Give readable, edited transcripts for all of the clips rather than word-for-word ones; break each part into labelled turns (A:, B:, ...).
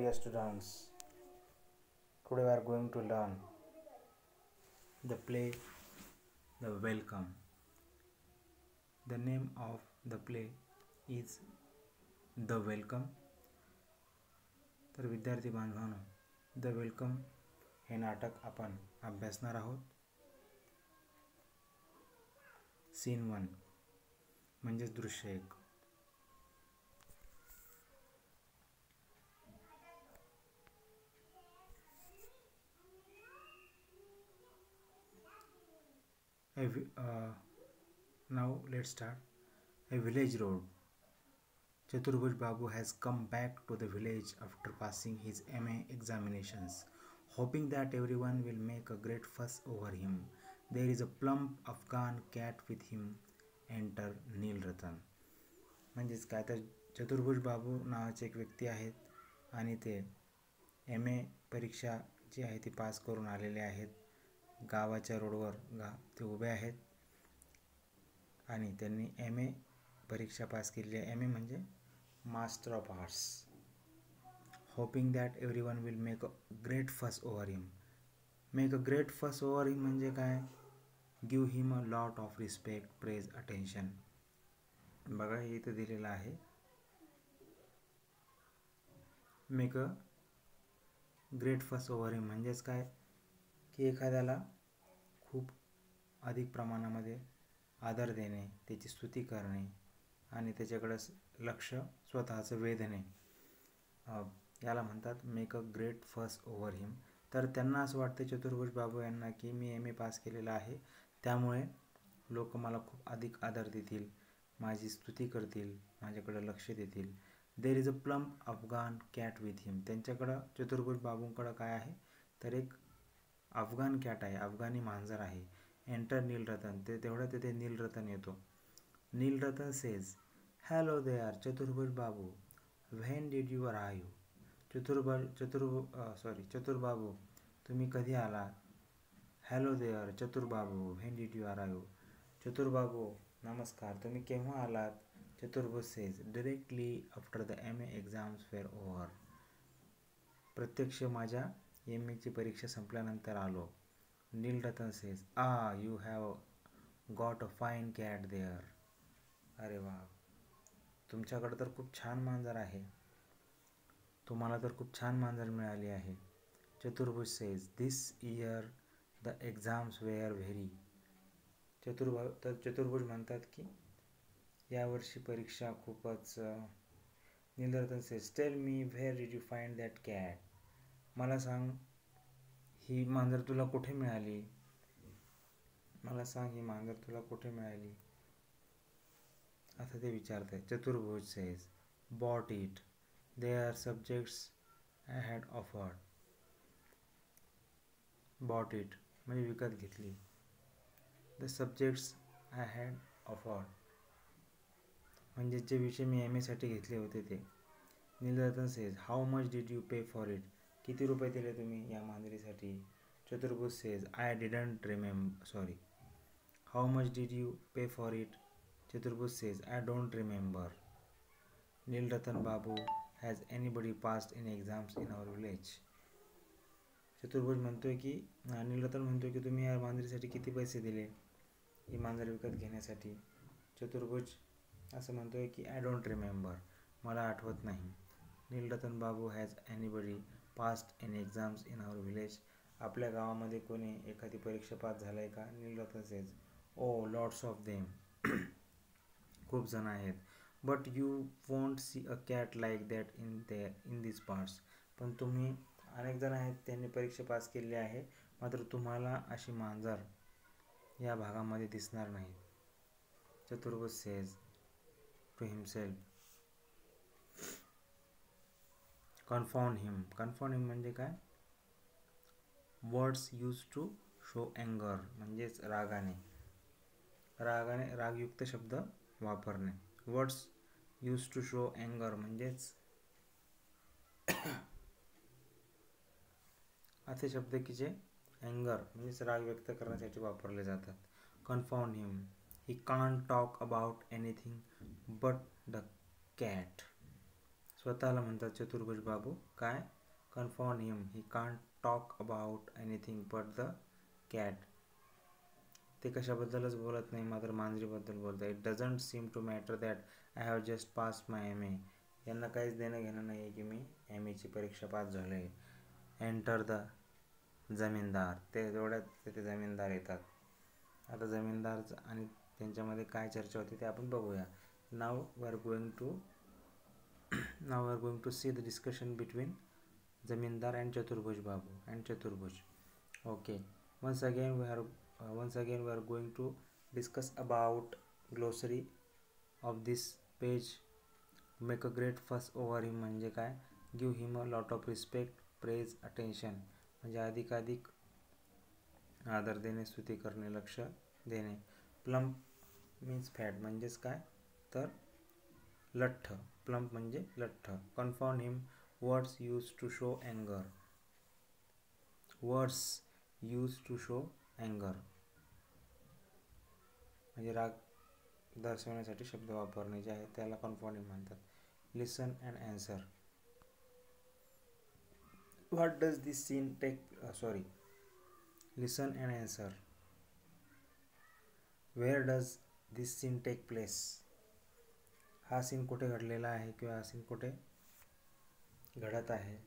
A: dear students. Today we are going to learn the play The Welcome. The name of the play is The Welcome. तर विद्यार्थी बांधवांनो, the welcome हे नाटक आपण अभ्यासणार आहोत. सीन 1 म्हणजेच दृश्य 1. Now let's start. A village road. Chaturbhuj Babu has come back to the village after passing his MA examinations, hoping that everyone will make a great fuss over him. There is a plump Afghan cat with him. Enter नील रतन. म्हणजेच काय तर चतुर्भुज बाबू नावाचे एक व्यक्ती आहेत आणि ते MA परीक्षा जी आहे ती पास करून आलेले आहेत. गावाच्या रोडवर ते उभे आहेत आणि त्यांनी MA परीक्षा पास केली आहे. MA म्हणजे master of arts. Hoping that everyone will make a great fuss over him. Make a great fuss over him म्हणजे काय? Give him a lot of respect, praise, attention. बघा हे इथं दिलेलं आहे. Make a great fuss over him म्हणजेच काय की एखाद्याला खूप अधिक प्रमाणामध्ये आदर देणे, त्याची स्तुती करणे आणि त्याच्याकडे लक्ष स्वतःचं वेधणे, याला म्हणतात make a great fuss over him. तर त्यांना असं वाटतं चतुर्भुज बाबू यांना की मी MA पास केलेला आहे, त्यामुळे लोक मला खूप अधिक आदर देतील, माझी स्तुती करतील, माझ्याकडे लक्ष देतील. There is a plump Afghan cat with him. त्यांच्याकडं चतुर्भुज बाबूंकडं काय आहे तर एक अफगाण कॅट आहे, अफगाणी मांजर आहे. एंटर नीलरतन. तेवढं तिथे नीलरतन येतो. Nilratan says hello there Chaturbhuj babu, when did you arrive. Chaturbabu तुम्ही कधी आलात. Hello there Chaturbabu, when did you arrive. Chaturbabu नमस्कार, तुम्ही केव्हा आलात. Chaturbhuj says directly after the MA exams were over. प्रत्यक्ष माझ्या MAची परीक्षा संपल्यानंतर आलो. Nilratan says you have got a fine cat there. अरे वा, तुमच्याकडं तर खूप छान मांजर आहे. तुम्हाला तर खूप छान मांजर मिळाली आहे. Chaturbhuj says this year the exams were very. Chaturbhuj म्हणतात की यावर्षी परीक्षा खूपच. Nilratan says tell me where did you find that cat. मला सांग ही मांजर तुला कुठे मिळाली. मला सांग ही मांजर तुला कुठे मिळाली असं ते विचारते. Chaturbhuj says bought it. They are subjects I had offered. Bought it म्हणजे विकत घेतली. The subjects I had offered म्हणजे जे विषय मी MA साठी घेतले होते ते. Nilratan says how much did you pay for it. किती रुपये दिले तुम्ही या मांजरीसाठी. Chaturbhuj says I didn't remember sorry. How much did you pay for it. Chaturbhuj says I don't remember. Nilratan babu has anybody passed in exams in our village. Chaturbhuj म्हणतोय की नीलरतन म्हणतोय की तुम्ही या मांजरीसाठी किती पैसे दिले ही मांजर विकत घेण्यासाठी. चतुर्भुज असं म्हणतोय की आय डोंट रिमेंबर, मला आठवत नाही. Nilratan babu has anybody passed in exams in our village. आपल्या गावामध्ये कोणी एखादी परीक्षा पास झालं आहे का. Nilratan says oh lots of them. खूप जण आहेत. But you won't see a cat like that in this parts. पण तुम्ही अनेक जण आहेत त्यांनी परीक्षा पास केली आहे, मात्र तुम्हाला अशी मांजर या भागामध्ये दिसणार नाही. Chaturbhuj says to himself confound him. Confound him म्हणजे काय. Words use to show anger म्हणजेच रागयुक्त शब्द वापरणे. Words use to show anger म्हणजेच असे शब्द की जे एंगर म्हणजेच राग व्यक्त करण्यासाठी वापरले जातात. Confound him. He can't talk about anything but the cat. स्वतःला म्हणतात चतुर्भुज बाबू काय? Confirm him, he can't talk about anything but the cat. ते कशाबद्दलच बोलत नाही, मात्र मांजरीबद्दल बोलतात. It doesn't seem to matter that I have just pass my M A. यांना काहीच देणं घेणं नाही आहे की मी एम एची परीक्षा पास झालो आहे. एंटर द जमीनदार. ते तेवढ्यात तिथे जमीनदार येतात. आता जमीनदार आणि त्यांच्यामध्ये काय चर्चा होती ते आपण बघूया. Now we are going to see the discussion between zamindar and Chaturbhuj babu and Chaturbhuj. Okay, once again we are going to discuss about glossary of this page. Make a great fuss over him म्हणजे काय? Give him a lot of respect, praise, attention. म्हणजे अधिकाधिक आदर देणे, स्तुती करणे, लक्ष देणे. प्लम्प मीन्स फॅट म्हणजेच काय? तर लठ्ठ. प्लम्प म्हणजे लठ्ठ. Confirm him, words use to show अँगर. वर्ड्स यूज टू शो अँगर म्हणजे राग दर्शवण्यासाठी शब्द वापरणे जे आहे त्याला कन्फर्म हिम म्हणतात. Listen and answer. What does this scene take listen and answer. Where does this scene take place. हा सीन कुठे घडलेला आहे किंवा हा सीन कुठे घडत आहे.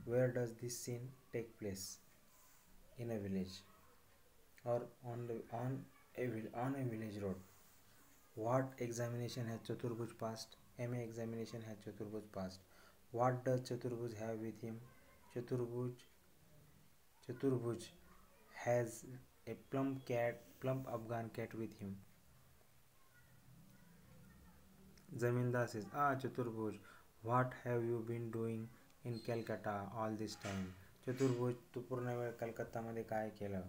A: Where does this scene take place. In a village or on a village road. What examination has Chaturbhuj passed? MA examination has Chaturbhuj passed. What does Chaturbhuj have with him? Chaturbhuj has a plump Afghan cat with him. Zamindar says, Chaturbhuj, what have you been doing in Calcutta all this time? Chaturbhuj, तू पूर्ण वेळ कलकत्तामध्ये काय केलं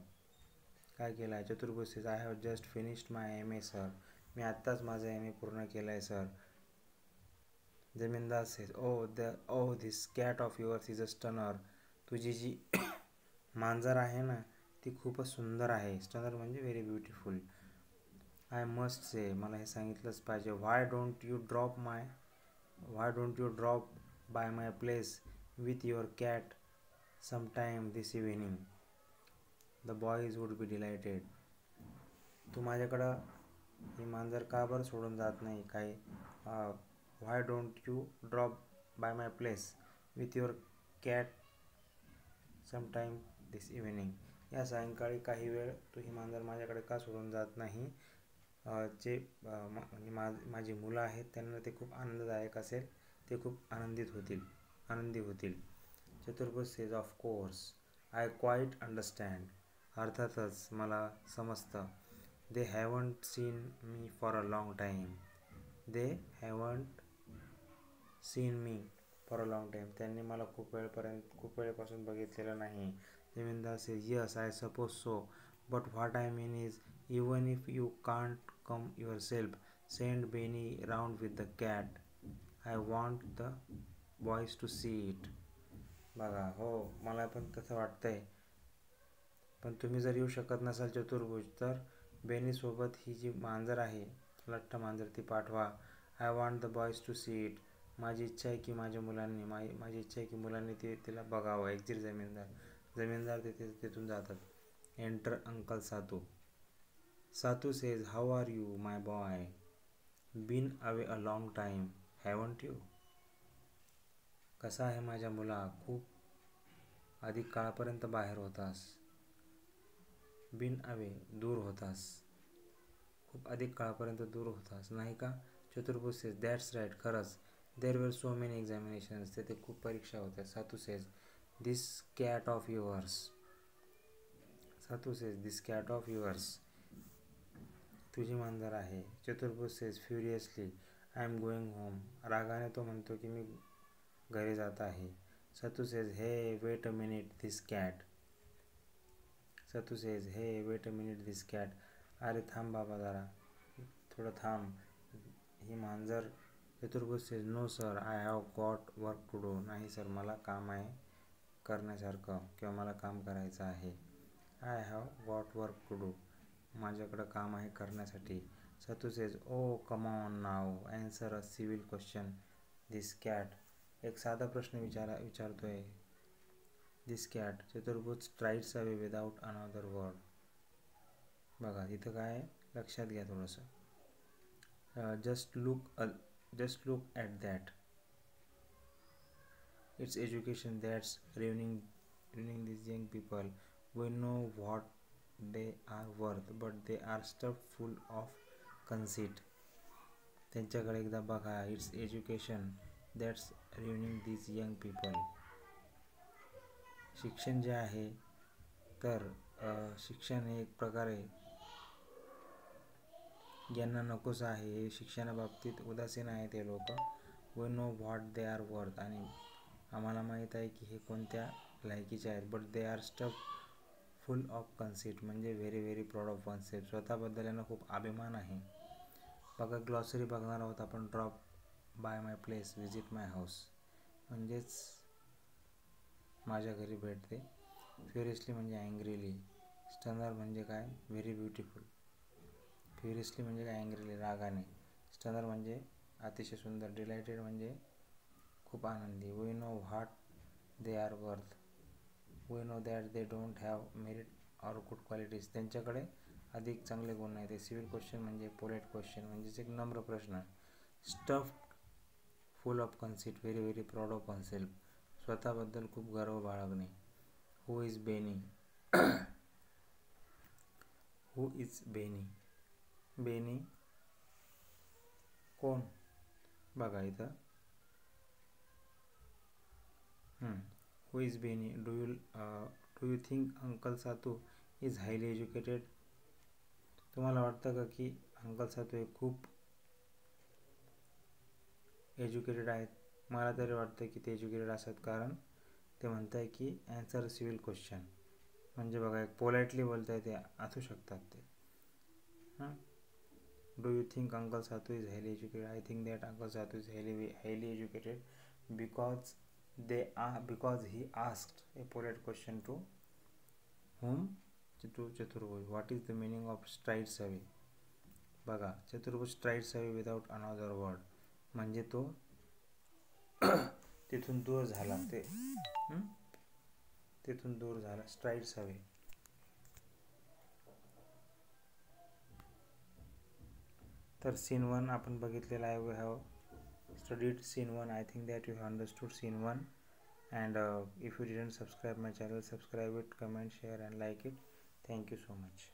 A: आहे? Chaturbhuj says, I have just finished my M A sir. मी आत्ताच माझं एम ए पूर्ण केलं आहे sir. Zamindar says, this cat of yours is a stunner. तुझी जी मांजर आहे ना ती खूपच सुंदर आहे. स्टनर म्हणजे very beautiful. I must say, मला हे सांगितलंच पाहिजे. Why don't you drop by my place with your cat sometime this evening. The boys would be delighted. तू माझ्याकडं ही मांजर का बरं सोडून जात नाही? काही why don't you drop by my place with your cat sometime this evening. या सायंकाळी काही वेळ तू ही मांजर माझ्याकडे का सोडून जात नाही? जे माझी मुलं आहेत त्यांना ते खूप आनंददायक असेल, ते खूप आनंदी होतील. Chaturbhuj says, of course, I quite understand. अर्थातच मला समजतं. They haven't seen me for a long time. त्यांनी मला खूप वेळेपासून बघितलेलं नाही. Zamindar says, yes I suppose so, but what I mean is even if you can't come yourself, send Beni round with the cat. I want the boys to see it. बघा, हो मला पण तसं वाटतंय, पण तुम्ही जर येऊ शकत नसाल चतुर्भुज तर बेनीसोबत ही जी मांजर आहे लठ्ठ मांजर ती पाठवा. I want the boys to see it. माझी इच्छा आहे की मुलांनी तिला बघावं. एक्झिट जमीनदार तिथून जातात. Enter uncle Satu. Satu says, how are you my boy? Been away a long time, haven't you? कसा आहे माझ्या मुला? खूप अधिक काळापर्यंत बाहेर होतास. बीन अवे, दूर होतास. खूप अधिक काळापर्यंत दूर होतास, नाही का? चतुर्भुज सेज, दॅट्स राईट, खरंच. There were so many examinations, तेथे खूप परीक्षा होत्या. Satu says, this cat of yours. तुझी मांजर आहे. Chaturbhuj says, furiously, I am going home. रागाने तो म्हणतो की मी घरी जात आहे. Satu says, hey wait a minute this cat. अरे थांब बाबा, जरा थोडं थांब, ही मांजर. Chaturbhuj says, no sir, I have got work to do. नाही सर, मला काम आहे करण्यासारखं किंवा मला काम करायचं आहे. I have got work to do, माझ्याकडं काम आहे करण्यासाठी. Satu says, come on now, answer a civil question this cat एक साधा प्रश्न विचारतोय. This cat Chaturbhuj strides away without another word. बघा इथं काय लक्षात घ्या थोडंसं. Just look at that. It's education that's ruining these young people. We know what they are worth, but they are stuffed full of conceit. त्यांच्याकडे एकदा बघा. It's education that's ruining these young people. शिक्षण जे आहे तर शिक्षण हे एक प्रकारे ज्यांना नकोच आहे, हे शिक्षणाबाबतीत उदासीन आहे ते लोक. We know what they are worth. आणि आम्हाला माहीत आहे की हे कोणत्या लायकीचे आहेत. But they are stuff full of conceit म्हणजे व्हेरी प्राऊड ऑफ वनसेल्फ. स्वतःबद्दल यांना खूप अभिमान आहे. बघा ग्लॉसरी बघणार आहोत आपण. Drop by my place, visit my house म्हणजेच माझ्या घरी भेटते. फ्युरियसली म्हणजे अँग्रीली. स्टनर म्हणजे काय, व्हेरी ब्युटिफुल. फ्युरियसली म्हणजे काय, अँग्रीली रागाने. स्टनर म्हणजे अतिशय सुंदर. डिलायटेड म्हणजे खूप आनंदी. We know what they are worth. We know that they don't have merit or good qualities. त्यांच्याकडे अधिक चांगले गुण नाही. ते सिव्हिल क्वेश्चन म्हणजे पोलाइट क्वेश्चन म्हणजेच एक नम्र प्रश्न. Stuffed full of conceit, very proud of oneself. स्वतःबद्दल खूप गर्व बाळगणे. हू इज बेनी. हू इज बेनी. बेनी कोण. बघा इथं who is Beni. Do you think uncle Satu is highly educated. तुम्हाला वाटतं का की अंकल सातू हे खूप एज्युकेटेड आहेत. मला तरी वाटतं की ते एज्युकेटेड असतात, कारण ते म्हणत आहे की ॲन्सर सिव्हिल क्वेश्चन. म्हणजे बघा एक पोलाइटली बोलत आहे ते असू शकतात ते. Do you think uncle Satu is highly educated. I think that uncle Satu is highly educated because he asked a polite question to whom. चतुर्भुज. What is the meaning of strides away. बघा चतुर्भुज strides away without another word म्हणजे तो तिथून दूर झाला. तिथून दूर झाला. strides away. तर सीन 1 आपण बघितलेला आहे. We have studied scene 1. I think that you have understood scene 1. And if you didn't subscribe my channel, subscribe it, comment, share and like it. Thank you so much.